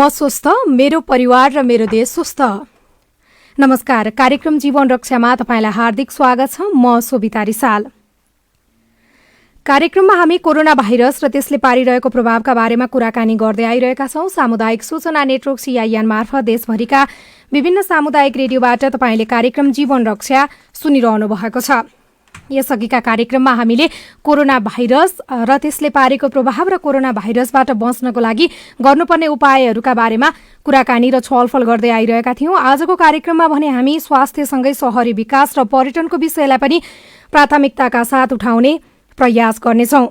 म स्वस्थ, मेरो परिवार र मेरो देश स्वस्थ। नमस्कार, कार्यक्रम जीवन रक्षामा तपाईंलाई हार्दिक स्वागत छ। म सोभिता रिसाल। कार्यक्रममा हामी कोरोना भाइरस र त्यसले पारिरहेको प्रभावका बारेमा कुराकानी गर्दै आइरहेका छौं। सामुदायिक सूचना नेटवर्क CIN मार्फत देशभरिका विभिन्न सामुदायिक रेडियोबाट तपाईंले कार्यक्रम जीवन रक्षा सुनिरहनु भएको छ। यसअघिका कार्यक्रममा हामीले कोरोना भाइरस र त्यसले पारेको प्रभाव र कोरोना भाइरसबाट बच्नको लागि गर्नुपर्ने उपायहरूका बारेमा कुराकानी र छलफल गर्दै आइरहेका थियौं। आजको कार्यक्रममा भने हामी स्वास्थ्यसँगै शहरी विकास र पर्यटनको विषयलाई पनि प्राथमिकताका साथ उठाउने प्रयास गर्नेछौं।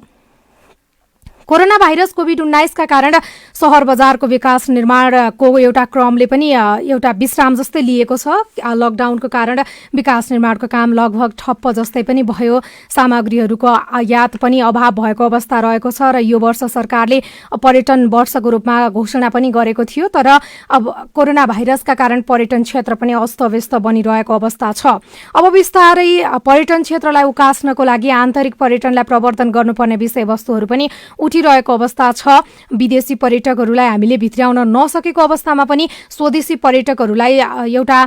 कोरोना भाइरस कोभिड-19 का कारण शहर बजारको विकास निर्माणको एउटा क्रमले पनि एउटा विश्राम जस्तै लिएको छ। लकडाउनको कारण विकास निर्माणको काम लगभग ठप्प जस्तै पनि भयो। सामग्रीहरूको आयात पनि अभाव भएको अवस्था रहेको छ र यो वर्ष सरकारले पर्यटन वर्षको रूपमा घोषणा पनि गरेको थियो। तर अब कोरोना भाइरसका कारण पर्यटन क्षेत्र पनि अस्तव्यस्त बनिरहेको अवस्था छ। अब बिस्तारै पर्यटन क्षेत्रलाई उकास्नको लागि आन्तरिक पर्यटनलाई प्रवर्धन गर्नुपर्ने विषयवस्तुहरू पनि रहेको अवस्था छ। विदेशी पर्यटकहरूलाई हामीले भित्र्याउन नसकेको अवस्थामा पनि स्वदेशी पर्यटकहरूलाई एउटा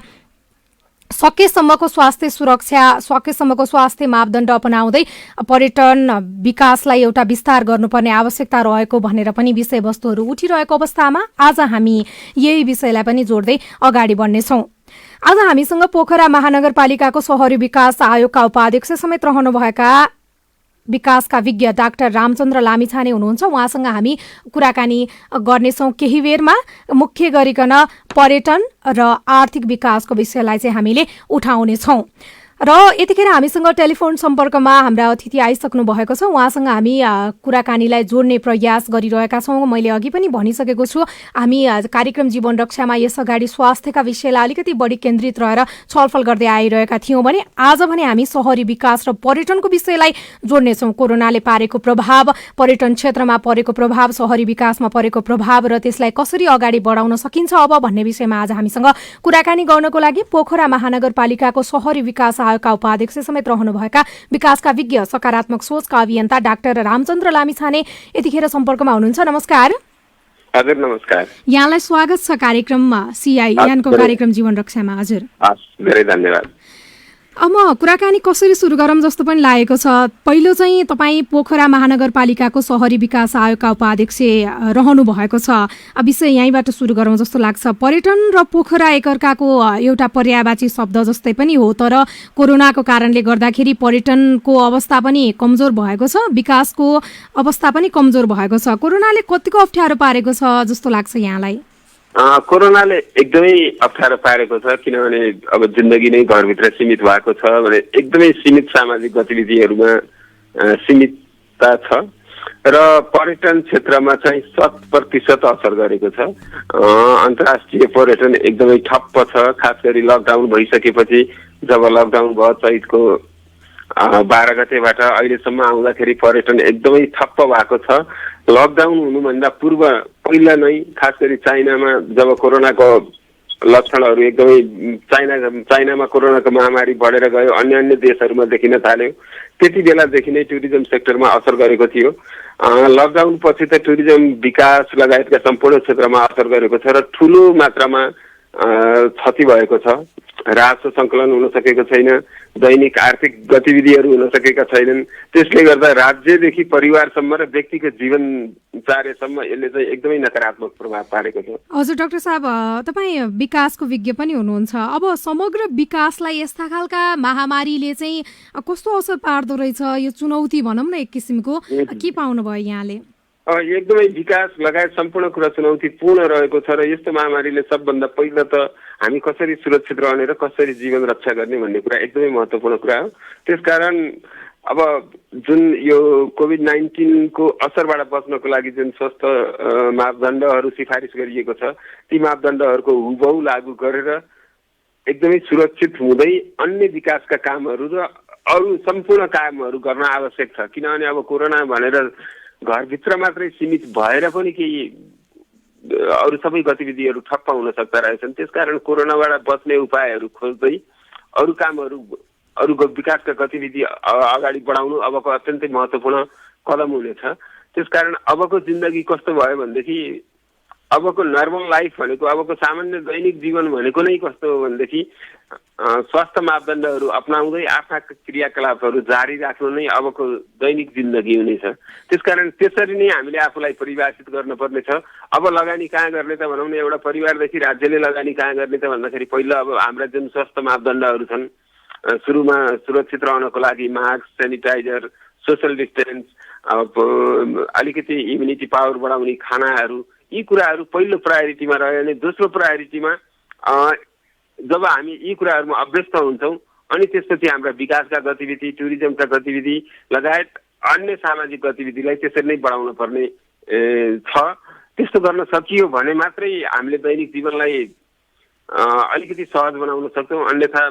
सकेसम्मको स्वास्थ्य सुरक्षा, सकेसम्मको स्वास्थ्य मापदण्ड अपनाउँदै पर्यटन विकासलाई एउटा विस्तार गर्नुपर्ने आवश्यकता रहेको भनेर पनि विषयवस्तुहरू उठिरहेको अवस्थामा आज हामी यही विषयलाई पनि जोड्दै अगाडि बढ्नेछौं। आज हामीसँग पोखरा महानगरपालिकाको शहरी विकास आयोगका उपाध्यक्ष समेत रहनुभएका विकासका विज्ञ डाक्टर रामचन्द्र लामिछाने हुनुहुन्छ। उहाँसँग हामी कुराकानी गर्नेछौँ केही बेरमा। मुख्य गरिकन पर्यटन र आर्थिक विकासको विषयलाई चाहिँ हामीले उठाउनेछौँ। र यतिखेर हामीसँग टेलिफोन सम्पर्कमा हाम्रा अतिथि आइसक्नु भएको छ। उहाँसँग हामी कुराकानीलाई जोड्ने प्रयास गरिरहेका छौँ। मैले अघि पनि भनिसकेको छु, हामी कार्यक्रम जीवन रक्षामा यसअगाडि स्वास्थ्यका विषयलाई अलिकति बढी केन्द्रित रहेर छलफल गर्दै आइरहेका थियौँ भने आज भने हामी शहरी विकास र पर्यटनको विषयलाई जोड्नेछौँ। कोरोनाले पारेको प्रभाव, पर्यटन क्षेत्रमा परेको प्रभाव, शहरी विकासमा परेको प्रभाव र त्यसलाई कसरी अगाडि बढाउन सकिन्छ अब भन्ने विषयमा आज हामीसँग कुराकानी गर्नको लागि पोखरा महानगरपालिकाको शहरी विकास का उपाध्यक्ष समेत रहनुभएका विकासका विज्ञ, सकारात्मक सोचका अभियन्ता डाक्टर रामचन्द्र लामिछाने यतिखेर सम्पर्कमा हुनुहुन्छ। नमस्कार। हजुर नमस्कार। यहाँलाई स्वागत छ कार्यक्रममा, CIN को कार्यक्रम जीवन रक्षामा। हजुर धेरै धन्यवाद। अब म कुराकानी कसरी सुरु गरौँ जस्तो पनि लागेको छ। पहिलो चाहिँ तपाईँ पोखरा महानगरपालिकाको शहरी विकास आयोगका उपाध्यक्ष रहनु भएको छ। विषय यहीँबाट सुरु गरौँ जस्तो लाग्छ। पर्यटन र पोखरा एकअर्काको एउटा पर्यायवाची शब्द जस्तै पनि हो, तर कोरोनाको कारणले गर्दाखेरि पर्यटनको अवस्था पनि कमजोर भएको छ, विकासको अवस्था पनि कमजोर भएको छ। कोरोनाले कतिको अप्ठ्यारो पारेको छ जस्तो लाग्छ यहाँलाई? कोरोनाले एकदमै अप्ठ्यारो पारेको छ, किनभने अब जिन्दगी नै घरभित्र सीमित भएको छ भने एकदमै सीमित सामाजिक गतिविधिहरूमा सीमितता छ र पर्यटन क्षेत्रमा चाहिँ 100% असर गरेको छ। अन्तर्राष्ट्रिय पर्यटन एकदमै ठप्प छ, खास गरी लकडाउन भइसकेपछि। जब लकडाउन भयो चैतको 12 गतेबाट अहिलेसम्म आउँदाखेरि पर्यटन एकदमै ठप्प भएको छ। लकडाउन हुनुभन्दा पूर्व पहिला नै खास गरी चाइनामा जब कोरोनाको लक्षणहरू एकदमै चाइनामा कोरोनाको महामारी बढेर गयो, अन्य अन्य देशहरूमा देखिन थाल्यो, त्यति बेलादेखि नै टुरिज्म सेक्टरमा असर गरेको थियो। लकडाउन पछि त टुरिज्म विकास लगायतका सम्पूर्ण क्षेत्रमा असर गरेको छ र ठुलो मात्रामा क्षति भएको छ। राजस्व सङ्कलन हुन सकेको छैन, दैनिक आर्थिक गतिविधिहरू हुन सकेका छैनन्। त्यसले गर्दा राज्यदेखि परिवारसम्म र व्यक्तिको जीवनचर्यासम्म यसले चाहिँ एकदमै नकारात्मक प्रभाव पारेको छ। हजुर डाक्टर साहब, तपाईँ विकासको विज्ञ पनि हुनुहुन्छ। अब समग्र विकासलाई यस्ता खालका महामारीले चाहिँ कस्तो असर पार्दो रहेछ, यो चुनौती भनौँ न एक किसिमको, के पाउनुभयो यहाँले? एकदमै विकास लगायत सम्पूर्ण कुरा चुनौतीपूर्ण रहेको छ र यस्तो महामारीले सबभन्दा पहिला त हामी कसरी सुरक्षित रहने र कसरी जीवन रक्षा गर्ने भन्ने कुरा एकदमै महत्त्वपूर्ण कुरा हो। त्यसकारण अब जुन यो कोभिड-19 को असरबाट बच्नको लागि जुन स्वस्थ मापदण्डहरू सिफारिस गरिएको छ, ती मापदण्डहरूको हुबहु लागू गरेर एकदमै सुरक्षित हुँदै अन्य विकासका कामहरू र अरू सम्पूर्ण कामहरू गर्न आवश्यक छ। किनभने अब कोरोना भनेर घरभित्र मात्रै सीमित भएर पनि केही अरू सबै गतिविधिहरू ठप्प हुन सक्दा रहेछन्। त्यसकारण कोरोनाबाट बच्ने उपायहरू खोज्दै अरू कामहरू, अरू विकासका गतिविधि अगाडि बढाउनु अबको अत्यन्तै महत्त्वपूर्ण कदम हुनेछ। त्यसकारण अबको जिन्दगी कस्तो भयो भनेदेखि अबको नर्मल लाइफ भनेको अबको सामान्य दैनिक जीवन भनेको नै कस्तो हो भनेदेखि स्वास्थ्य मापदण्डहरू अपनाउँदै आफ्ना क्रियाकलापहरू जारी राख्नु नै अबको दैनिक जिन्दगी हुनेछ। त्यसकारण त्यसरी नै हामीले आफूलाई परिभाषित गर्नुपर्ने छ। अब लगानी कहाँ गर्ने त भनौँ न, एउटा परिवारदेखि राज्यले लगानी कहाँ गर्ने त भन्दाखेरि पहिला अब हाम्रा जुन स्वास्थ्य मापदण्डहरू छन्, सुरुमा सुरक्षित रहनको लागि मास्क, सेनिटाइजर, सोसल डिस्टेन्स, अलिकति इम्युनिटी पावर बढाउने खानाहरू, यी कुराहरू पहिलो प्रायोरिटीमा रह्यो भने दोस्रो प्रायोरिटीमा जब हामी यी कुराहरूमा अभ्यस्त हुन्छौँ अनि त्यसपछि हाम्रा विकासका गतिविधि, टुरिज्मका गतिविधि लगायत अन्य सामाजिक गतिविधिलाई त्यसरी नै बढाउन पर्ने छ। त्यस्तो गर्न सकियो भने मात्रै हामीले दैनिक जीवनलाई अलिकति सहज बनाउन सक्छौँ, अन्यथा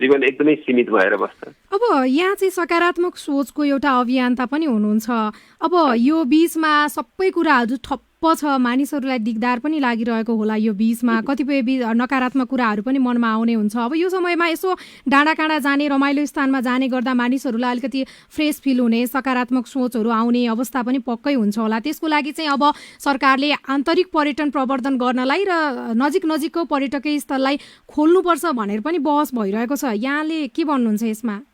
जीवन एकदमै सीमित भएर बस्छ। अब यहाँ चाहिँ सकारात्मक सोचको एउटा अभियन्ता पनि हुनुहुन्छ। अब यो बीचमा सबै कुराहरू ठप्प छ, मानिसहरूलाई दिगदार पनि लागिरहेको होला, यो बीचमा कतिपय नकारात्मक कुराहरू पनि मनमा आउने हुन्छ। अब यो समयमा यसो डाँडा काँडा जाने, रमाइलो स्थानमा जाने गर्दा मानिसहरूलाई अलिकति फ्रेस फिल हुने, सकारात्मक सोचहरू आउने अवस्था पनि पक्कै हुन्छ होला। त्यसको लागि चाहिँ अब सरकारले आन्तरिक पर्यटन प्रवर्धन गर्नलाई र नजिक नजिकको पर्यटकीय स्थललाई खोल्नुपर्छ भनेर पनि बहस भइरहेको छ। यहाँले के भन्नुहुन्छ यसमा?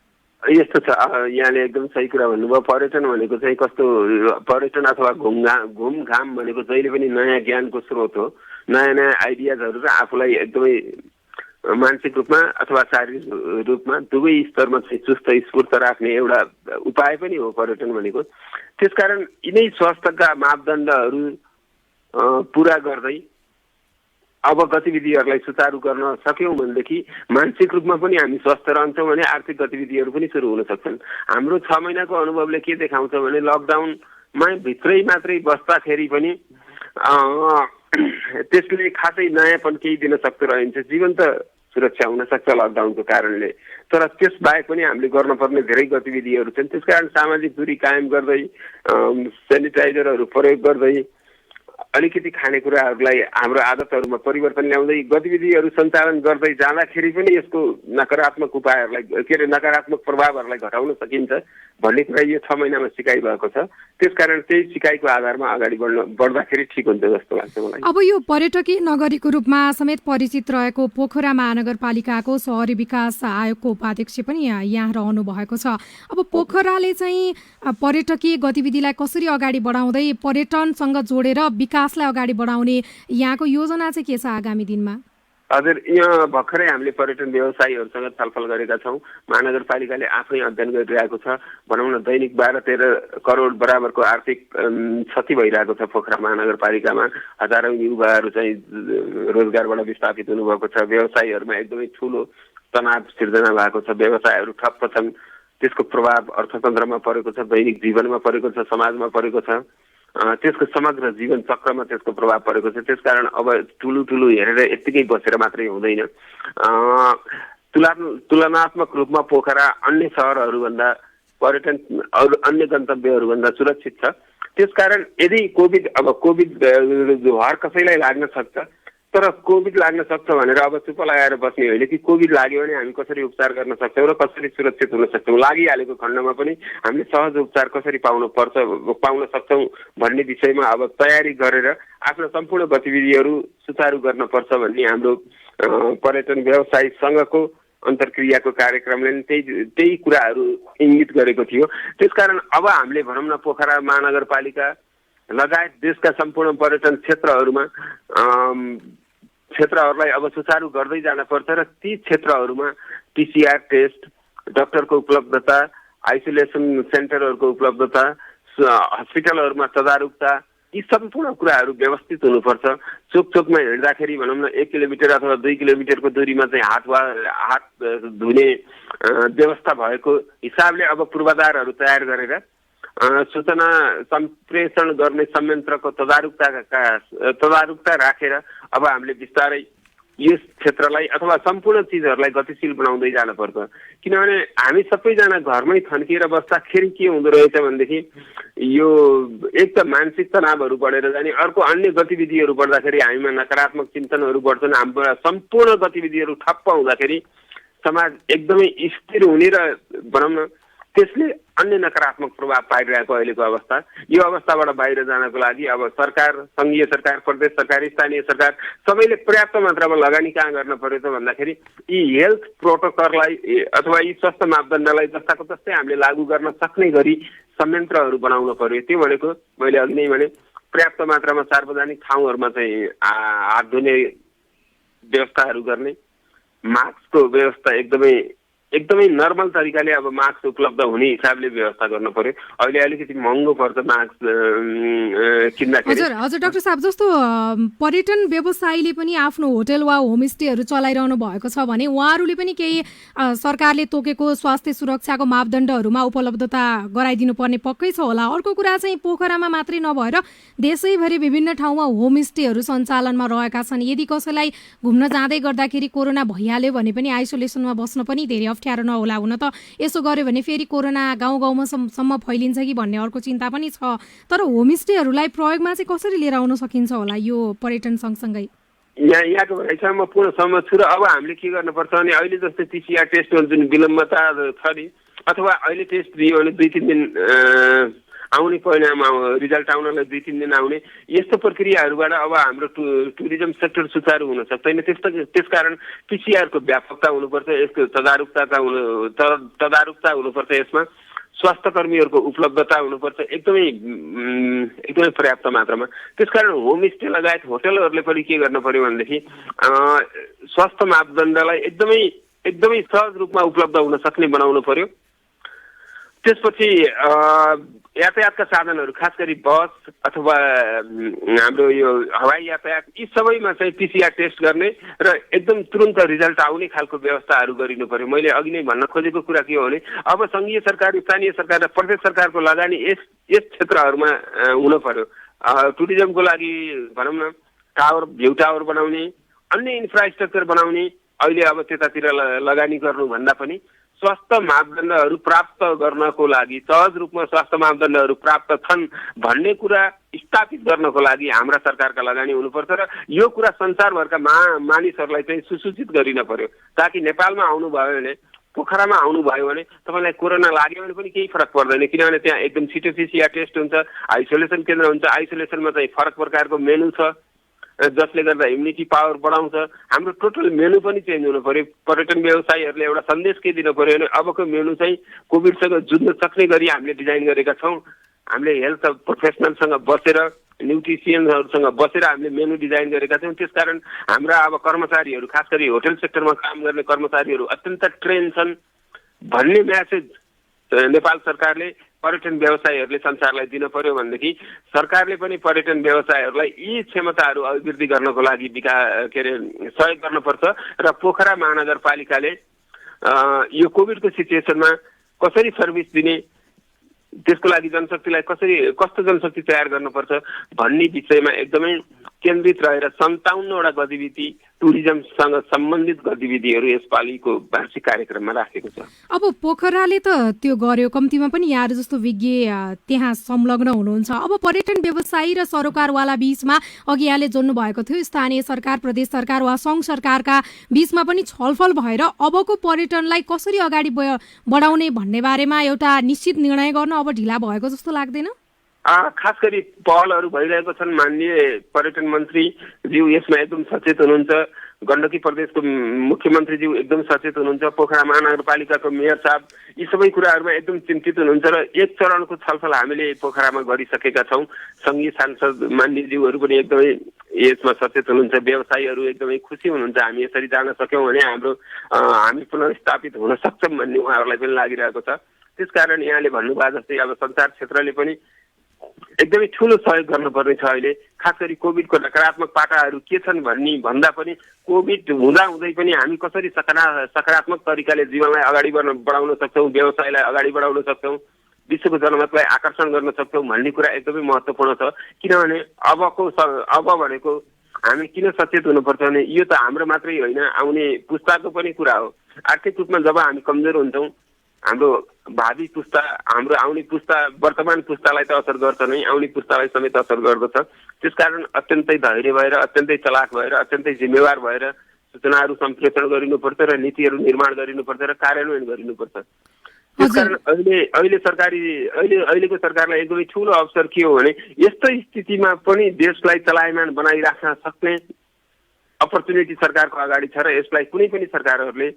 यस्तो छ, यहाँले एकदम सही कुरा भन्नुभयो। पर्यटन भनेको चाहिँ कस्तो, पर्यटन अथवा घुमघाम भनेको जहिले पनि नयाँ ज्ञानको स्रोत हो। नयाँ नयाँ आइडियाजहरू र आफूलाई एकदमै मानसिक रूपमा अथवा शारीरिक रूपमा दुवै स्तरमा चाहिँ चुस्त स्फूर्त राख्ने एउटा उपाय पनि हो पर्यटन भनेको। त्यसकारण यिनै स्वास्थ्यका मापदण्डहरू पुरा गर्दै अब गतिविधिहरूलाई सुचारू गर्न सक्यौँ भनेदेखि मानसिक रूपमा पनि हामी स्वस्थ रहन्छौँ भने आर्थिक गतिविधिहरू पनि सुरु हुन सक्छन्। हाम्रो 6 महिनाको अनुभवले के देखाउँछ भने लकडाउनमा भित्रै मात्रै बस्दाखेरि पनि त्यसले खासै नयाँपन केही दिन सक्दो रहन्छ। जीवन त सुरक्षा हुन सक्छ लकडाउनको कारणले, तर त्यस बाहेक पनि हामीले गर्नुपर्ने धेरै गतिविधिहरू छन्। त्यसकारण सामाजिक दूरी कायम गर्दै, सेनिटाइजरहरू प्रयोग गर्दै, अलिकति खानेकुराहरूलाई हाम्रो आदतहरूमा परिवर्तन ल्याउँदै गतिविधिहरू सञ्चालन गर्दै जाँदाखेरि पनि यसको नकारात्मक उपायहरूलाई नकारात्मक प्रभावहरूलाई घटाउन सकिन्छ भन्ने कुरा यो 6 महिनामा सिकाइ भएको छ। त्यसकारण त्यही सिकाइको आधारमा अगाडि बढ्दाखेरि ठिक हुन्छ जस्तो लाग्छ मलाई। अब यो पर्यटकीय नगरीको रूपमा समेत परिचित रहेको पोखरा महानगरपालिकाको शहरी विकास आयोगको उपाध्यक्ष पनि यहाँ रहनु भएको छ। अब पोखराले चाहिँ पर्यटकीय गतिविधिलाई कसरी अगाडि बढाउँदै पर्यटनसँग जोडेर विकासलाई अगाडि बढाउने यहाँको योजना चाहिँ के छ आगामी दिनमा? हजुर, यहाँ भर्खरै हामीले पर्यटन व्यवसायीहरूसँग छलफल गरेका छौँ। महानगरपालिकाले आफै अध्ययन गरिरहेको छ। भनौँ न दैनिक 12-13 करोड बराबरको आर्थिक क्षति भइरहेको छ पोखरा महानगरपालिकामा। हजारौँ युवाहरू चाहिँ रोजगारबाट विस्थापित हुनुभएको छ। व्यवसायीहरूमा एकदमै ठुलो तनाव सिर्जना भएको छ। व्यवसायहरू ठप्प छन्। त्यसको प्रभाव अर्थतन्त्रमा परेको छ, दैनिक जीवनमा परेको छ, समाजमा परेको छ। त्यसको समग्र जीवन चक्रमा त्यसको प्रभाव परेको छ। त्यसकारण अब ठुलो हेरेर यत्तिकै बसेर मात्रै हुँदैन। तुलनात्मक रूपमा पोखरा अन्य सहरहरूभन्दा, पर्यटन अरू अन्य गन्तव्यहरूभन्दा सुरक्षित छ। त्यसकारण यदि कोभिड हर कसैलाई लाग्न सक्छ, तर कोभिड लाग्न सक्छ भनेर अब चुप लगाएर बस्ने होइन कि कोभिड लाग्यो भने हामी कसरी उपचार गर्न सक्छौँ र कसरी सुरक्षित हुन सक्छौँ, लागिहालेको खण्डमा पनि हामीले सहज उपचार कसरी पाउन सक्छौँ भन्ने विषयमा अब तयारी गरेर आफ्नो सम्पूर्ण गतिविधिहरू सुचारू गर्नुपर्छ भन्ने हाम्रो पर्यटन व्यवसाय सङ्घको अन्तर्क्रियाको कार्यक्रमले त्यही कुराहरू इङ्गित गरेको थियो। त्यसकारण अब हामीले भनौँ न पोखरा महानगरपालिका लगायत देशका सम्पूर्ण पर्यटन क्षेत्रहरूलाई अब सुचारू गर्दै जान पर्छ र ती क्षेत्रहरूमा PCR टेस्ट, डाक्टरको उपलब्धता, आइसोलेसन सेन्टरहरूको उपलब्धता, हस्पिटलहरूमा तदारुकता, यी सम्पूर्ण कुराहरू व्यवस्थित हुनुपर्छ। चोकमा हिँड्दाखेरि भनौँ न 1 किलोमिटर अथवा 2 किलोमिटरको दूरीमा चाहिँ हात धुने व्यवस्था भएको हिसाबले अब पूर्वाधारहरू तयार गरेर सूचना सम्प्रेषण गर्ने संयन्त्रको तदारुकता राखेर अब हामीले बिस्तारै यस क्षेत्रलाई अथवा सम्पूर्ण चिजहरूलाई गतिशील बनाउँदै जानुपर्छ। किनभने हामी सबैजना घरमै थन्किएर बस्दाखेरि के हुँदो रहेछ भनेदेखि यो एक त मानसिक तनावहरू बढेर जाने, अर्को अन्य गतिविधिहरू बढ्दाखेरि हामीमा नकारात्मक चिन्तनहरू बढ्छन्। हाम्रा सम्पूर्ण गतिविधिहरू ठप्प हुँदाखेरि समाज एकदमै स्थिर हुने र भनौँ न त्यसले अन्य नकारात्मक प्रभाव पारिरहेको अहिलेको अवस्था। यो अवस्थाबाट बाहिर जानको लागि अब सरकार, संघीय सरकार, प्रदेश सरकार, स्थानीय सरकार सबैले पर्याप्त मात्रामा लगानी कहाँ गर्न पर्यो त भन्दाखेरि यी हेल्थ प्रोटोकललाई अथवा यी स्वास्थ्य मापदण्डलाई जस्ताको तस्तै हामीले लागू गर्न सक्ने गरी संयन्त्रहरू बनाउन पर्यो। त्यो भनेको मैले अघि नै भने पर्याप्त मात्रामा सार्वजनिक ठाउँहरूमा चाहिँ हात धुने व्यवस्थाहरू गर्ने, मास्कको व्यवस्था एकदमै नर्मल तरिकाले अब मास्क उपलब्ध हुने हिसाबले व्यवस्था गर्नु पर्यो। अहिले अलिकति महँगो पर्छ मास्क किन्दाखेरि। हजुर डाक्टर साहब, जस्तो पर्यटन व्यवसायीले पनि आफ्नो होटल वा होमस्टेहरू चलाइरहनु भएको छ भने उहाँहरूले पनि केही सरकारले तोकेको स्वास्थ्य सुरक्षाको मापदण्डहरूमा उपलब्धता गराइदिनु पर्ने पक्कै छ होला। अर्को कुरा चाहिँ पोखरामा मात्रै नभएर देशैभरि विभिन्न ठाउँमा होमस्टेहरू सञ्चालनमा रहेका छन्। यदि कसैलाई घुम्न जाँदै गर्दाखेरि कोरोना भइहाल्यो भने पनि आइसोलेसनमा बस्न पनि धेरै अप्ठ्यारो नहोला। हुन त यसो गर्यो भने फेरि कोरोना गाउँ सम्म फैलिन्छ कि भन्ने अर्को चिन्ता पनि छ। तर होमस्टेहरूलाई प्रयोगमा चाहिँ कसरी लिएर आउन सकिन्छ होला यो पर्यटन सँगसँगै? यहाँको भनाइसँग म पूर्ण सहमत छु। र अब हामीले के गर्नुपर्छ भने अहिले जस्तै PCR टेस्टको जुन विलम्बता छ नि, अथवा अहिले टेस्ट दियो भने 2-3 दिन आउने परिणाम रिजल्ट आउनलाई 2-3 दिन आउने, यस्तो प्रक्रियाहरूबाट अब हाम्रो टुरिज्म सेक्टर सुचारू हुन सक्दैन। त्यसकारण PCR को व्यापकता हुनुपर्छ, यसको तदारुकता हुनुपर्छ, यसमा स्वास्थ्य कर्मीहरूको उपलब्धता हुनुपर्छ एकदमै पर्याप्त मात्रामा। त्यसकारण होमस्टे लगायत होटलहरूले पनि के गर्न पर्यो भनेदेखि स्वास्थ्य मापदण्डलाई एकदमै सहज रूपमा उपलब्ध हुन सक्ने बनाउनु पर्यो। त्यसपछि यातायातका साधनहरू, खास गरी बस अथवा हाम्रो यो हवाई यातायात, यी सबैमा चाहिँ PCR टेस्ट गर्ने र एकदम तुरन्त रिजल्ट आउने खालको व्यवस्थाहरू गरिनु पर्यो। मैले अघि नै भन्न खोजेको कुरा के हो भने अब संघीय सरकार, स्थानीय सरकार र प्रदेश सरकारको लगानी यस क्षेत्रहरूमा हुन पर्यो। टुरिज्मको लागि भनौँ न भ्यू टावर बनाउने, अन्य इन्फ्रास्ट्रक्चर बनाउने, अहिले अब त्यतातिर लगानी गर्नुभन्दा पनि स्वास्थ्य मापदण्डहरू प्राप्त गर्नको लागि, सहज रूपमा स्वास्थ्य मापदण्डहरू प्राप्त छन् भन्ने कुरा स्थापित गर्नको लागि हाम्रा सरकारका लगानी हुनुपर्छ। र यो कुरा संसारभरका मानिसहरूलाई चाहिँ सुसूचित गरिन पर्यो, ताकि नेपालमा आउनुभयो भने, पोखरामा आउनुभयो भने तपाईँलाई कोरोना लाग्यो भने पनि केही फरक पर्दैन, किनभने त्यहाँ एकदम छिटो PCR टेस्ट हुन्छ, आइसोलेसन केन्द्र हुन्छ। आइसोलेसनमा चाहिँ फरक प्रकारको मेनु छ जसले गर्दा इम्युनिटी पावर बढाउँछ। हाम्रो टोटल मेनु पनि चेन्ज हुनु पर्यो। पर्यटन व्यवसायीहरूले एउटा सन्देश के दिनु पर्यो भने अबको मेनु चाहिँ कोभिडसँग जुझ्न सक्ने गरी हामीले डिजाइन गरेका छौँ। हामीले हेल्थ प्रोफेसनलसँग बसेर, न्युट्रिसियनहरूसँग बसेर हामीले मेनु डिजाइन गरेका छौँ। त्यसकारण हाम्रा अब कर्मचारीहरू, खास गरी होटल सेक्टरमा काम गर्ने कर्मचारीहरू अत्यन्त ट्रेन छन् भन्ने म्यासेज नेपाल सरकारले पर्यटन व्यवसायीहरूले संसारलाई दिन पर्यो भनेदेखि सरकारले पनि पर्यटन व्यवसायहरूलाई यी क्षमताहरू अभिवृद्धि गर्नको लागि सहयोग गर्नुपर्छ। र पोखरा महानगरपालिकाले यो कोभिडको सिचुएसनमा कसरी सर्भिस दिने, त्यसको लागि जनशक्तिलाई कस्तो जनशक्ति तयार गर्नुपर्छ भन्ने विषयमा एकदमै केन्द्रित रहेर 57वटा गतिविधि, टुरिज्मसँग सम्बन्धित गतिविधिहरू यसपालिको वार्षिक कार्यक्रममा राखेको छ। अब पोखराले त त्यो गर्यो, कम्तीमा पनि यहाँहरू जस्तो विज्ञ त्यहाँ संलग्न हुनुहुन्छ। अब पर्यटन व्यवसायी र सरोकारवाला बीचमा अघि यहाँले जोड्नु भएको थियो, स्थानीय सरकार, प्रदेश सरकार वा सङ्घ सरकारका बीचमा पनि छलफल भएर अबको पर्यटनलाई कसरी अगाडि बढाउने भन्ने बारेमा एउटा निश्चित निर्णय गर्न अब ढिला भएको जस्तो लाग्दैन? खास गरी पहलहरू भइरहेको छन्। माननीय पर्यटन मन्त्रीज्यू यसमा एकदम सचेत हुनुहुन्छ, गण्डकी प्रदेशको मुख्यमन्त्रीज्यू एकदम सचेत हुनुहुन्छ, पोखरा महानगरपालिकाको मेयर साहब यी सबै कुराहरूमा एकदम चिन्तित हुनुहुन्छ। र एक चरणको छलफल हामीले पोखरामा गरिसकेका छौँ। सङ्घीय सांसद माननीयज्यूहरू पनि एकदमै यसमा सचेत हुनुहुन्छ, व्यवसायीहरू एकदमै खुसी हुनुहुन्छ। हामी यसरी जान सक्यौँ भने हामी पुनर्स्थापित हुन सक्छौँ भन्ने उहाँहरूलाई पनि लागिरहेको छ। त्यसकारण यहाँले भन्नुभयो जस्तै अब सञ्चार क्षेत्रले पनि एकदमै ठुलो सहयोग गर्नुपर्ने छ। अहिले खास गरी कोभिडको नकारात्मक पाटाहरू के छन् भन्दा पनि कोभिड हुँदै पनि हामी कसरी सकारात्मक तरिकाले जीवनलाई अगाडि बढाउन सक्छौँ, व्यवसायलाई अगाडि बढाउन सक्छौँ, विश्वको जनमतलाई आकर्षण गर्न सक्छौँ भन्ने कुरा एकदमै महत्त्वपूर्ण छ। किनभने अब भनेको हामी किन सचेत हुनुपर्छ भने यो त हाम्रो मात्रै होइन, आउने पुस्ताको पनि कुरा हो। आर्थिक रूपमा जब हामी कमजोर हुन्छौँ, हाम्रो भावी पुस्ता, हाम्रो आउने पुस्ता, वर्तमान पुस्तालाई त असर गर्छ नै, आउने पुस्तालाई समेत असर गर्दछ। त्यसकारण अत्यन्तै धैर्य भएर, अत्यन्तै चलाक भएर, अत्यन्तै जिम्मेवार भएर सूचनाहरू सम्प्रेषण गरिनुपर्छ र नीतिहरू निर्माण गरिनुपर्छ र कार्यान्वयन गरिनुपर्छ। त्यसकारण अहिलेको सरकारलाई एकदमै ठुलो अवसर के हो भने यस्तो स्थितिमा पनि देशलाई चलायमान बनाइराख्न सक्ने अपर्च्युनिटी सरकारको अगाडि छ र यसलाई कुनै पनि सरकारहरूले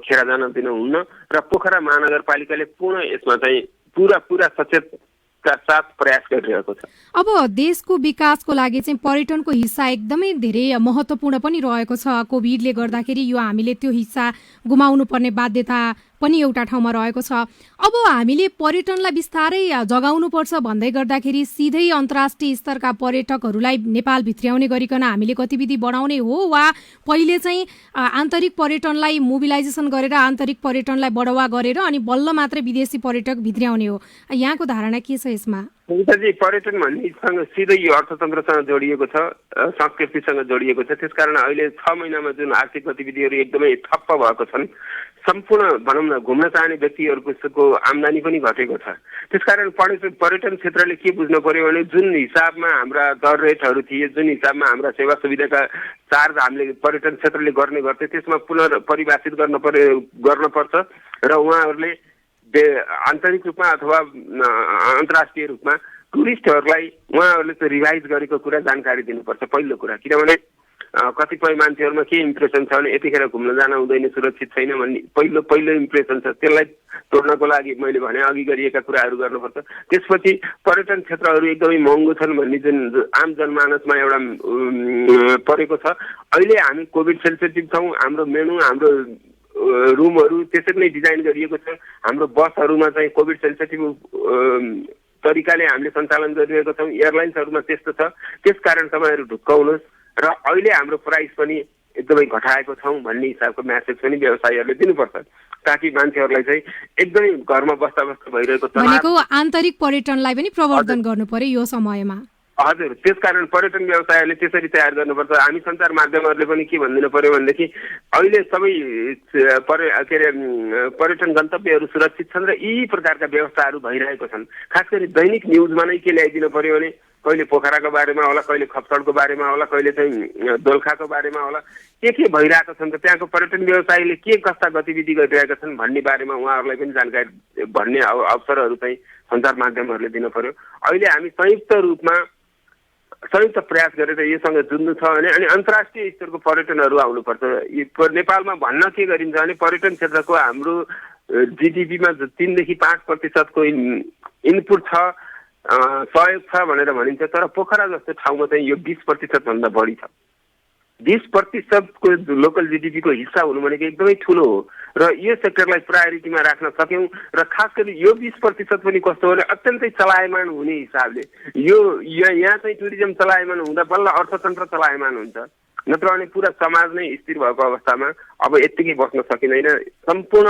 खेर जान दिनुहुन्न र पोखरा महानगरपालिकाले पूर्ण यसमा चाहिँ पूरा सचेतका साथ प्रयास गरिरहेको छ। अब देशको विकासको लागि चाहिँ पर्यटनको हिस्सा एकदमै धेरै महत्त्वपूर्ण पनि रहेको छ। कोभिडले गर्दाखेरि यो हामीले त्यो हिस्सा गुमाउनु पर्ने बाध्यता पनि एउटा ठाउँमा रहेको छ। अब हामीले पर्यटनलाई बिस्तारै जगाउनुपर्छ भन्दै गर्दाखेरि सिधै अन्तर्राष्ट्रिय स्तरका पर्यटकहरूलाई नेपाल भित्र्याउने गरिकन हामीले गतिविधि बढाउने हो वा पहिले चाहिँ आन्तरिक पर्यटनलाई मोबिलाइजेसन गरेर आन्तरिक पर्यटनलाई बढावा गरेर अनि बल्ल मात्रै विदेशी पर्यटक भित्र्याउने हो? यहाँको धारणा के छ यसमा? पर्यटन भन्नेसँग सिधै यो अर्थतन्त्रसँग जोडिएको छ, संस्कृतिसँग जोडिएको छ। त्यसकारण अहिले 6 महिनामा जुन आर्थिक गतिविधिहरू एकदमै ठप्प भएको छन्, सम्पूर्ण भनौँ न घुम्न चाहने व्यक्तिहरूको आम्दानी पनि घटेको छ। त्यसकारण पर्यटन क्षेत्रले के बुझ्नु पर्यो भने जुन हिसाबमा हाम्रा दर रेटहरू थिए, जुन हिसाबमा हाम्रा सेवा सुविधाका चार्ज हामीले पर्यटन क्षेत्रले गर्ने गर्थे, त्यसमा पुनर्परिभाषित गर्नुपर्छ र उहाँहरूले आन्तरिक रूपमा अथवा अन्तर्राष्ट्रिय रूपमा टुरिस्टहरूलाई उहाँहरूले चाहिँ रिभाइज गरेको कुरा जानकारी दिनुपर्छ पहिलो कुरा। किनभने कतिपय मान्छेहरूमा के इम्प्रेसन छ भने यतिखेर घुम्न जान हुँदैन, सुरक्षित छैन भन्ने पहिलो इम्प्रेसन छ। त्यसलाई तोड्नको लागि मैले भने अघि गरिएका कुराहरू गर्नुपर्छ। त्यसपछि पर्यटन क्षेत्रहरू एकदमै महँगो छन् भन्ने जुन आम जनमानसमा एउटा परेको छ। अहिले हामी कोभिड सेन्सिटिभ छौँ, हाम्रो मेनु हाम्रो रुमहरू त्यसरी नै डिजाइन गरिएको छ। हाम्रो बसहरूमा चाहिँ कोभिड सेन्सिटिभ तरिकाले हामीले सञ्चालन गरिरहेको छौँ। एयरलाइन्सहरूमा त्यस्तो छ। त्यसकारण तपाईँहरू ढुक्काउनुहोस् र अहिले हाम्रो प्राइस पनि एकदमै घटाएको छौँ भन्ने हिसाबको म्यासेज पनि व्यवसायीहरूले दिनुपर्छ, ताकि मान्छेहरूलाई चाहिँ एकदमै घरमा बस्दा भइरहेको छ भनेको आन्तरिक पर्यटनलाई पनि प्रवर्धन गर्नु पर्यो यो समयमा। हजुर, त्यसकारण पर्यटन व्यवसायले त्यसरी तयार गर्नुपर्छ। हामी सञ्चार माध्यमहरूले पनि के भनिदिनु पर्यो भनेदेखि अहिले सबै पर्यटन गन्तव्यहरू सुरक्षित छन् र यी प्रकारका व्यवस्थाहरू भइरहेको छन्। खास गरी दैनिक न्युजमा नै के ल्याइदिनु पर्यो भने कहिले पोखराको बारेमा होला, कहिले खप्सडको बारेमा होला, कहिले चाहिँ दोलखाको बारेमा होला, के भइरहेको छन् त त्यहाँको पर्यटन व्यवसायीले के कस्ता गतिविधि गरिरहेका छन् भन्ने बारेमा उहाँहरूलाई पनि जानकारी भन्ने अवसरहरू चाहिँ सञ्चार माध्यमहरूले दिनु पर्यो। अहिले हामी संयुक्त प्रयास गरेर योसँग जुझ्नु छ भने अनि अन्तर्राष्ट्रिय स्तरको पर्यटनहरू आउनुपर्छ। नेपालमा भन्न के गरिन्छ भने पर्यटन क्षेत्रको हाम्रो जिडिपीमा 3 देखि 5% इनपुट छ, सहयोग छ भनेर भनिन्छ, तर पोखरा जस्तो ठाउँमा चाहिँ यो 20% भन्दा बढी छ। 20% को लोकल जिडिपीको हिस्सा हुनु भनेको एकदमै ठुलो हो र यो सेक्टरलाई प्रायोरिटीमा राख्न सक्यौँ र खास गरी यो 20% पनि कस्तो भने अत्यन्तै चलायमान हुने हिसाबले यहाँ चाहिँ टुरिज्म चलायमान हुँदा बल्ल अर्थतन्त्र चलायमान हुन्छ, नत्र भने पुरा समाज नै स्थिर भएको अवस्थामा अब यत्तिकै बस्न सकिँदैन। सम्पूर्ण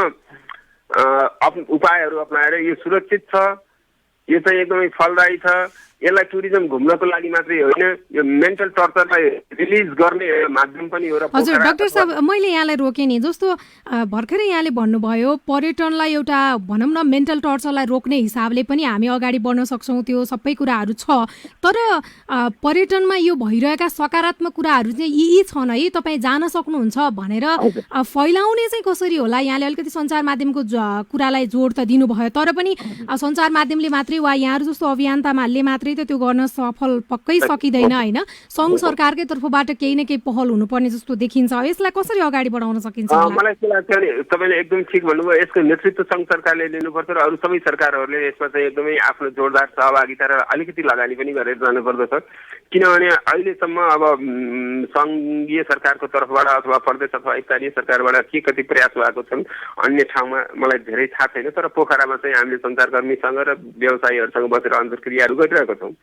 उपायहरू अपनाएर यो सुरक्षित छ, यो चाहिँ एकदमै फलदायी छ। यसलाई टुरिज्म घुम्नको लागि मात्रै होइन, यो मेन्टल टर्चरलाई रिलिज गर्ने माध्यम पनि हो। हजुर डाक्टर साहब, मैले यहाँलाई रोकेँ नि, जस्तो भर्खरै यहाँले भन्नुभयो पर्यटनलाई एउटा भनौँ न मेन्टल टर्चरलाई रोक्ने हिसाबले पनि हामी अगाडि बढ्न सक्छौँ, त्यो सबै कुराहरू छ। तर पर्यटनमा यो भइरहेका सकारात्मक कुराहरू चाहिँ यी छन् है, तपाईँ जान सक्नुहुन्छ भनेर फैलाउने चाहिँ कसरी होला? यहाँले अलिकति सञ्चार माध्यमको कुरालाई जोड त दिनुभयो, तर पनि सञ्चार माध्यमले मात्रै वा यहाँहरू जस्तो अभियन्ताले मात्रै त त्यो गर्न सफल पक्कै सकिँदैन होइन। सङ्घ सरकारकै तर्फबाट केही न केही पहल हुनुपर्ने जस्तो देखिन्छ। यसलाई कसरी अगाडि बढाउन सकिन्छ? मलाई के लाग्छ भने तपाईँले एकदम ठिक भन्नुभयो, यसको नेतृत्व सङ्घ सरकारले लिनुपर्छ र अरू सबै सरकारहरूले यसमा चाहिँ एकदमै आफ्नो जोरदार सहभागिता र अलिकति लगानी पनि गरेर जानुपर्दछ। किनभने अहिलेसम्म अब सङ्घीय सरकारको तर्फबाट अथवा प्रदेश अथवा स्थानीय सरकारबाट के कति प्रयास भएको छन् अन्य ठाउँमा मलाई धेरै थाहा छैन, तर पोखरामा चाहिँ हामीले सञ्चारकर्मीसँग र व्यवसायीहरूसँग बसेर अन्तर्क्रियाहरू गरिरहेको छौँ।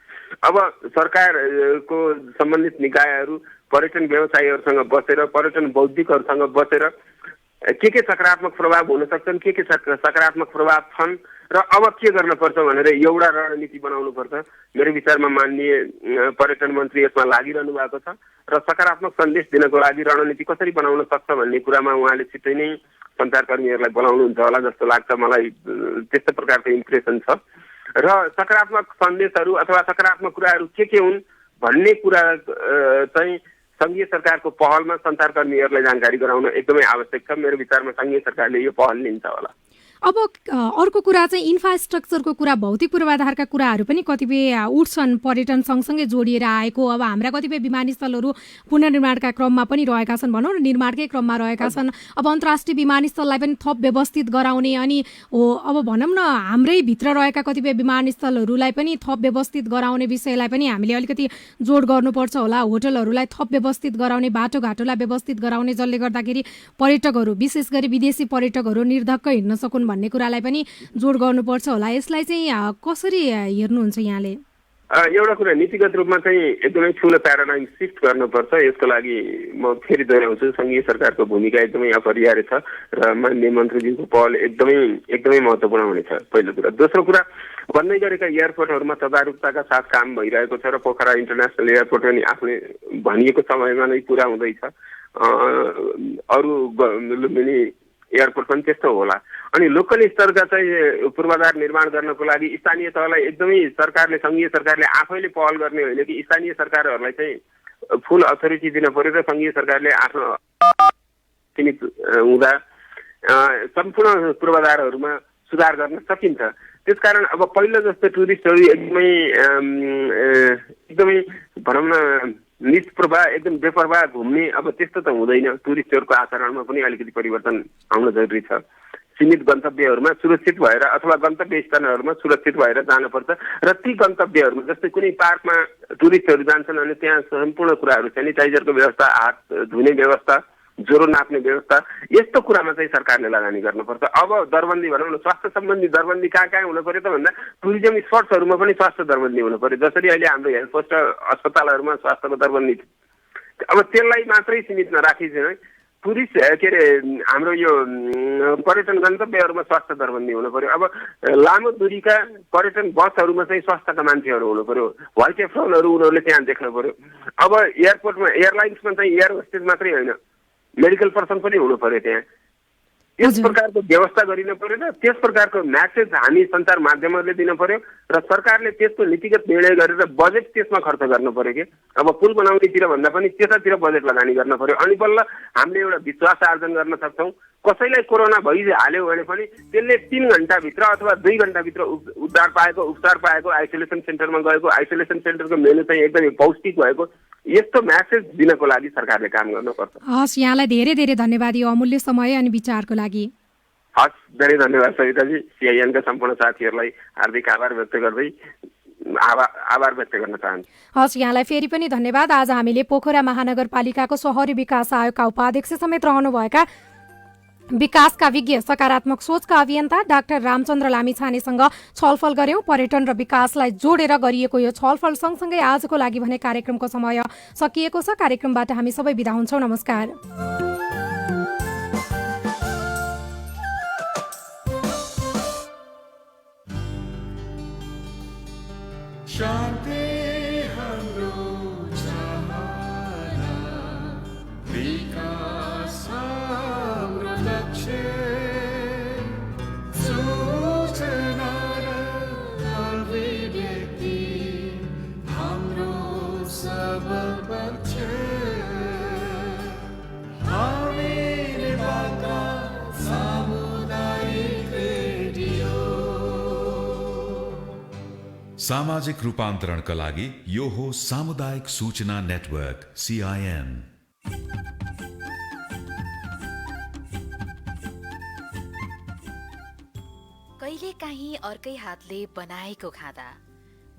अब सरकारको सम्बन्धित निकायहरू पर्यटन व्यवसायीहरूसँग बसेर, पर्यटन बौद्धिकहरूसँग बसेर के सकारात्मक प्रभाव हुन सक्छन्, के सकारात्मक प्रभाव छन् र अब के गर्नुपर्छ भनेर एउटा रणनीति बनाउनुपर्छ। मेरो विचारमा माननीय पर्यटन मन्त्री यसमा लागिरहनु भएको छ र सकारात्मक सन्देश दिनको लागि रणनीति कसरी बनाउन सक्छ भन्ने कुरामा उहाँले छिट्टै नै सञ्चारकर्मीहरूलाई बोलाउनुहुन्छ होला जस्तो लाग्छ मलाई। त्यस्तो प्रकारको इम्प्रेसन छ र सकारात्मक सन्देशहरू अथवा सकारात्मक कुराहरू के हुन् भन्ने कुरा चाहिँ सङ्घीय सरकारको पहलमा सञ्चारकर्मीहरूलाई जानकारी गराउन एकदमै आवश्यक छ। मेरो विचारमा सङ्घीय सरकारले यो पहल लिन्छ होला। अब अर्को कुरा चाहिँ इन्फ्रास्ट्रक्चरको कुरा, भौतिक पूर्वाधारका कुराहरू पनि कतिपय उठ्छन् पर्यटन सँगसँगै जोडिएर आएको। अब हाम्रा कतिपय विमानस्थलहरू पुनर्निर्माणका क्रममा पनि रहेका छन्, भनौँ न निर्माणकै क्रममा रहेका छन्। अब अन्तर्राष्ट्रिय विमानस्थललाई पनि थप व्यवस्थित गराउने, अनि अब भनौँ न हाम्रै भित्र रहेका कतिपय विमानस्थलहरूलाई पनि थप व्यवस्थित गराउने विषयलाई पनि हामीले अलिकति जोड गर्नुपर्छ होला। होटलहरूलाई थप व्यवस्थित गराउने, बाटोघाटोलाई व्यवस्थित गराउने, जसले गर्दाखेरि पर्यटकहरू विशेष गरी विदेशी पर्यटकहरू निर्धक्क हिँड्न सकुन् भन्ने कुरालाई पनि जोड गर्नुपर्छ होला। यसलाई चाहिँ कसरी हेर्नुहुन्छ यहाँले? एउटा कुरा नीतिगत रूपमा चाहिँ एकदमै ठुलो प्याराडाइम सिफ्ट गर्नुपर्छ। यसको लागि म फेरि दोहोऱ्याउँछु, सङ्घीय सरकारको भूमिका एकदमै अपरिहार्य छ र माननीय मन्त्रीज्यूको पहल एकदमै महत्त्वपूर्ण हुनेछ, पहिलो कुरा। दोस्रो कुरा, बन्दै गरेका एयरपोर्टहरूमा तदारुकताका साथ काम भइरहेको छ र पोखरा इन्टरनेसनल एयरपोर्ट पनि आफूले भनिएको समयमा नै पुरा हुँदैछ। अरू लुम्बिनी एयरपोर्ट पनि त्यस्तो होला। अनि लोकल स्तरका चाहिँ पूर्वाधार निर्माण गर्नको लागि स्थानीय तहलाई एकदमै सङ्घीय सरकारले आफैले पहल गर्ने होइन कि स्थानीय सरकारहरूलाई चाहिँ फुल अथोरिटी दिन पर्यो र सङ्घीय सरकारले आफ्नो सीमित हुँदा सम्पूर्ण पूर्वाधारहरूमा सुधार गर्न सकिन्छ। त्यसकारण अब पहिलो जस्तो टुरिस्टहरू एकदमै भनौँ न निष्प्रवाह एकदम बेपरवाह घुम्ने अब त्यस्तो त हुँदैन। टुरिस्टहरूको आचरणमा पनि अलिकति परिवर्तन आउन जरुरी छ। सीमित गन्तव्यहरूमा सुरक्षित भएर अथवा गन्तव्य स्थानहरूमा सुरक्षित भएर जानुपर्छ र ती गन्तव्यहरूमा जस्तै कुनै पार्कमा टुरिस्टहरू जान्छन् अनि त्यहाँ सम्पूर्ण कुराहरू, सेनिटाइजरको व्यवस्था, हात धुने व्यवस्था, ज्वरो नाप्ने व्यवस्था, यस्तो कुरामा चाहिँ सरकारले लगानी गर्नुपर्छ। अब दरबन्दी भनौँ न, स्वास्थ्य सम्बन्धी दरबन्दी कहाँ हुनु पर्यो त भन्दा टुरिज्म स्पट्सहरूमा पनि स्वास्थ्य दरबन्दी हुनु पर्यो। जसरी अहिले हाम्रो हेल्थ पोस्ट अस्पतालहरूमा स्वास्थ्यको दरबन्दी, अब त्यसलाई मात्रै सीमित नराखी चाहिँ टुरिस्ट हाम्रो यो पर्यटन गन्तव्यहरूमा स्वास्थ्य दरबन्दी हुनु पर्यो। अब लामो दूरीका पर्यटन बसहरूमा चाहिँ स्वास्थ्यका मान्छेहरू हुनु पर्यो, व्हाइट एप्रोनहरू उनीहरूले त्यहाँ देख्नु पर्यो। अब एयरपोर्टमा एयरलाइन्समा चाहिँ एयर होस्टेज मात्रै होइन, मेडिकल पर्सन पनि हुनु पर्यो त्यहाँ। यस प्रकारको व्यवस्था गरिनु पर्यो र त्यस प्रकारको म्यासेज हामी सञ्चार माध्यमहरूले दिन पर्यो र सरकारले त्यसको नीतिगत निर्णय गरेर बजेट त्यसमा खर्च गर्नु पर्यो कि अब पुल बनाउनेतिर भन्दा पनि त्यतातिर बजेट लगानी गर्न पर्यो। अनि बल्ल हामीले एउटा विश्वास आर्जन गर्न सक्छौँ। कसैलाई कोरोना भइहाल्यो भने पनि त्यसले 3 घण्टाभित्र अथवा 2 घण्टाभित्र उपचार पाएको, आइसोलेसन सेन्टरमा गएको, आइसोलेसन सेन्टरको मेनु चाहिँ एकदमै पौष्टिक भएको, यस्तो म्यासेज दिनको लागि सरकारले काम गर्नुपर्छ। हस्, यहाँलाई धेरै धेरै धन्यवाद यो अमूल्य समय अनि विचारको लागि। हस्, धेरै धन्यवाद सविताजी। सिआइएनका सम्पूर्ण साथीहरूलाई हार्दिक आभार व्यक्त गर्न चाहन्छु। हस्, यहाँलाई फेरि पनि धन्यवाद। आज हामीले पोखरा महानगरपालिकाको शहरी विकास आयोगका उपाध्यक्ष समेत रहनुभएका विकासका विज्ञ, सकारात्मक सोचका अभियन्ता डाक्टर रामचन्द्र लामिछानेसँग छलफल गर्यौं। पर्यटन र विकासलाई जोडेर गरिएको यो छलफल सँगसँगै आजको लागि भने कार्यक्रमको समय सकिएको छ। कार्यक्रमबाट हामी सबै बिदा हुन्छौँ। नमस्कार। सामाजिक रूपान्तरणका लागि यो हो सामुदायिक सूचना नेटवर्क CIN। कहिलेकाहीँ अर्कै हातले बनाएको खाँदा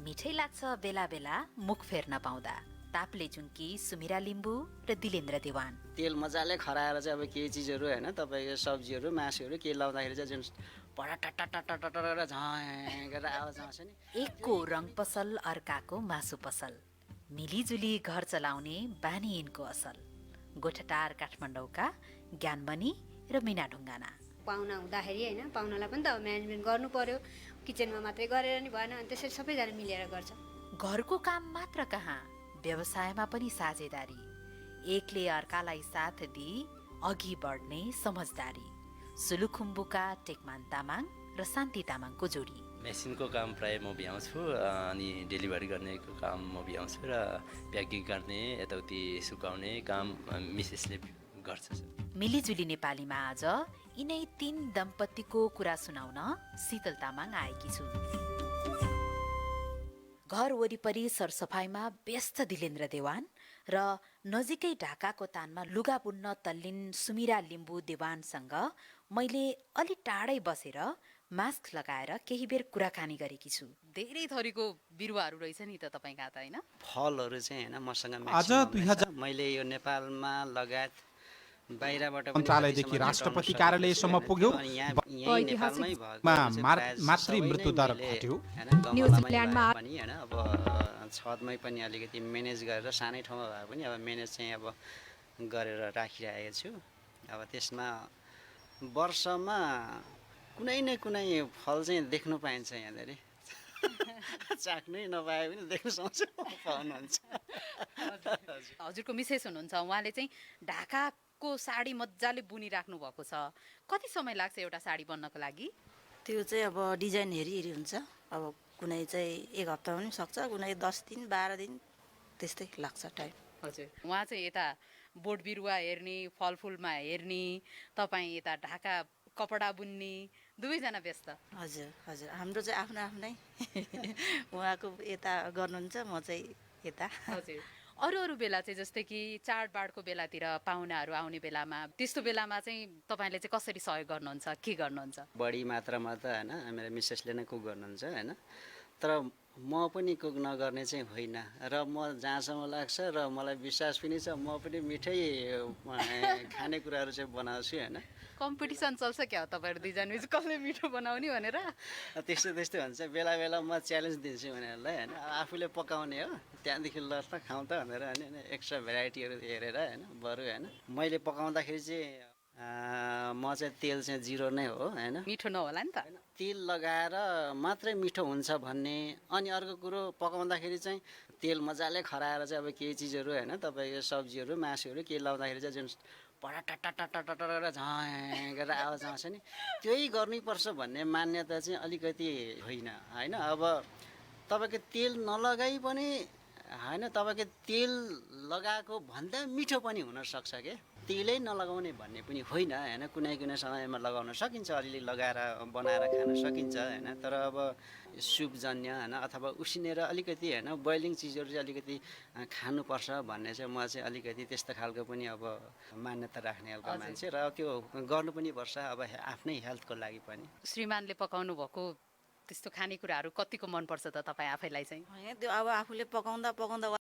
मिठै लाग्छ, बेला बेला मुख फेर्न पाउँदा। ताप्ले जुङ्की, सुमिरा लिम्बू र दिलेन्द्र देवान। तेल मजाले खराएर चाहिँ अब केही चिजहरू होइन, तपाईँको सब्जीहरू मासुहरू के लाउँदाखेरि चाहिँ जुन बडा टट्टा झाँ गरेर आवाज आउँछ नि। एकको रङ पसल, अर्काको मासु पसल, मिलिजुली घर चलाउने बानी यिनको असल। गोठटार काठमाडौँका ज्ञानमणि र मिना ढुङ्गाना। पाहुना हुँदाखेरि होइन, पाहुनालाई पनि त म्यानेजमेन्ट गर्नु पर्यो, किचनमा मात्रै गरेर नि भएन, अनि त्यसरी सबैजना मिलेर गर्छ। घरको काम मात्र कहाँ, व्यवसायमा पनि साझेदारी, एकले अर्कालाई साथ दिई अघि बढ्ने समझदारी। सुलुखुम्बुका टेकमान तामाङ र शान्ति तामाङको जोडी। मेसिनको काम प्रायः म भ्याउँछु, अनि डेलिभरी गर्नेको काम म भ्याउँछु र प्याकिङ गर्ने, यताउति सुकाउने काम मिसेसले गर्छ सर। मिलिजुली नेपालीमा आज यिनै 3 दम्पतिको कुरा सुनाउन शीतल तामाङ आएकी छु। घर वरिपरि सरसफाइमा व्यस्त दिलेन्द्र देवान र नजिकै ढाकाको तानमा लुगा बुन्न तल्लिन सुमिरा लिम्बू देवानसँग मैले अलि टाढै बसेर मास्क लगाएर केही बेर कुराकानी गरेकी छु। धेरै थरीको बिरुवाहरू रहेछ नि त तपाईँ कहाँ त होइन? फलहरू चाहिँ होइन मसँग आज म्याक्सिमम छ। मैले यो नेपालमा लगायत बाहिरबाट पनि मन्त्रालयदेखि राष्ट्रपति कार्यालयसम्म पुग्यो। मातृ मृत्यु दर घट्यो। न्युजिल्यान्डमा पनि होइन अब छतमै पनि अलिकति म्यानेज गरेर सानै ठाउँमा भए पनि अब म्यानेज चाहिँ अब गरेर राखिरहेको छु। अब त्यसमा वर्षमा कुनै न कुनै फल चाहिँ देख्नु पाइन्छ यहाँनिर। चाख्नै नपाए पनि देख्न सक्छ पाउनुहुन्छ। हजुरको मिसेस हुनुहुन्छ, उहाँले चाहिँ ढाकाको साडी मजाले बुनिराख्नु भएको छ। कति समय लाग्छ एउटा साडी बन्नको लागि? त्यो चाहिँ अब डिजाइन हेरी हुन्छ। अब कुनै चाहिँ 1 हप्ता पनि सक्छ, कुनै 10 दिन 12 दिन त्यस्तै लाग्छ टाइम। हजुर, उहाँ चाहिँ यता बोट बिरुवा हेर्ने, फलफुलमा हेर्ने, तपाईँ यता ढाका कपडा बुन्ने, दुवैजना व्यस्त। हजुर हजुर, हाम्रो चाहिँ आफ्नो आफ्नै उहाँको यता गर्नुहुन्छ, म चाहिँ यता। हजुर, अरू बेला चाहिँ जस्तै कि चाडबाडको बेलातिर पाहुनाहरू आउने बेलामा त्यस्तो बेलामा चाहिँ तपाईँले चाहिँ कसरी सहयोग गर्नुहुन्छ, के गर्नुहुन्छ? बढी मात्रामा त होइन मेरो मिसेसले नै कुक गर्नुहुन्छ होइन, तर म पनि कुक नगर्ने चाहिँ होइन र म जहाँसम्म लाग्छ र मलाई विश्वास पनि छ म पनि मिठै खानेकुराहरू चाहिँ बनाउँछु होइन। कम्पिटिसन चल्छ क्या हो तपाईँहरू दुईजना बिच कसले मिठो बनाउने भनेर? त्यस्तै हुन्छ। बेला बेला म च्यालेन्ज दिन्छु उनीहरूलाई होइन, आफूले पकाउने हो त्यहाँदेखि ल त खाउँ त भनेर होइन एक्स्ट्रा भेराइटीहरू हेरेर होइन बरु होइन। मैले पकाउँदाखेरि चाहिँ म चाहिँ तेल चाहिँ 0 नै हो होइन। मिठो नहोला नि त। तेल लगाएर मात्रै मिठो हुन्छ भन्ने। अनि अर्को कुरो पकाउँदाखेरि चाहिँ तेल मजाले खराएर चाहिँ अब केही चिजहरू होइन तपाईँको सब्जीहरू मासुहरू केही लाउँदाखेरि चाहिँ जुन पटाटाटाटाटाटाटा झाँ गरेर आवाज आउँछ नि, त्यही गर्नुपर्छ भन्ने मान्यता चाहिँ अलिकति होइन। अब तपाईँको तेल नलगाइ पनि होइन, तपाईँको तेल लगाएको भन्दा मिठो पनि हुनसक्छ क्या। तेलै नलगाउने भन्ने पनि होइन होइन, कुनै समयमा लगाउन सकिन्छ, अलिअलि लगाएर बनाएर खान सकिन्छ होइन। तर अब सुपजन्य होइन अथवा उसिनेर अलिकति होइन बोइलिङ चिजहरू चाहिँ अलिकति खानुपर्छ भन्ने चाहिँ म चाहिँ अलिकति त्यस्तो खालको पनि अब मान्यता राख्ने खालको मान्छे र त्यो गर्नु पनि पर्छ अब आफ्नै हेल्थको लागि पनि। श्रीमानले पकाउनु भएको त्यस्तो खानेकुराहरू कतिको मनपर्छ त तपाईँ आफैलाई चाहिँ? त्यो अब आफूले पकाउँदा